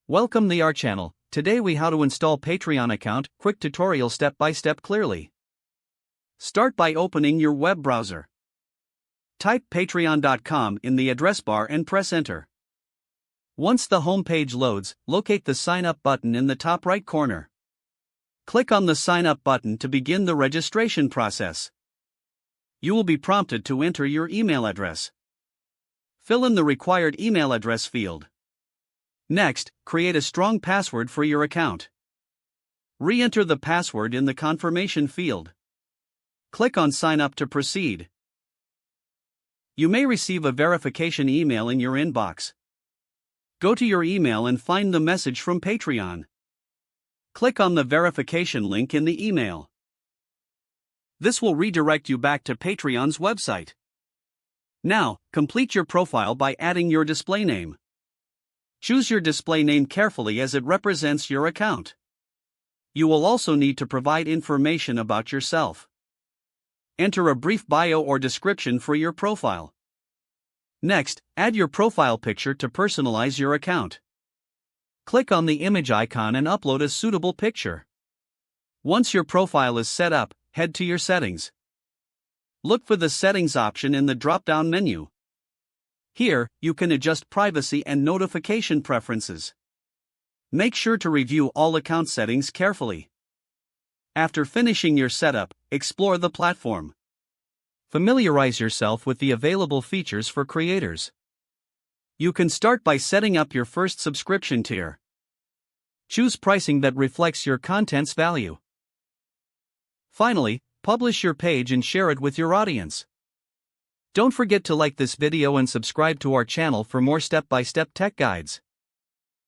Welcome to our channel. Today we how to install Patreon account, quick tutorial step by step clearly. Start by opening your web browser. Type patreon.com in the address bar and press enter. Once the home page loads, locate the sign up button in the top right corner. Click on the sign up button to begin the registration process. You will be prompted to enter your email address. Fill in the required email address field. Next, create a strong password for your account. Re-enter the password in the confirmation field. Click on Sign Up to proceed. You may receive a verification email in your inbox. Go to your email and find the message from Patreon. Click on the verification link in the email. This will redirect you back to Patreon's website. Now, complete your profile by adding your display name. Choose your display name carefully as it represents your account. You will also need to provide information about yourself. Enter a brief bio or description for your profile. Next, add your profile picture to personalize your account. Click on the image icon and upload a suitable picture. Once your profile is set up, head to your settings. Look for the settings option in the drop-down menu. Here, you can adjust privacy and notification preferences. Make sure to review all account settings carefully. After finishing your setup, explore the platform. Familiarize yourself with the available features for creators. You can start by setting up your first subscription tier. Choose pricing that reflects your content's value. Finally, publish your page and share it with your audience. Don't forget to like this video and subscribe to our channel for more step-by-step tech guides.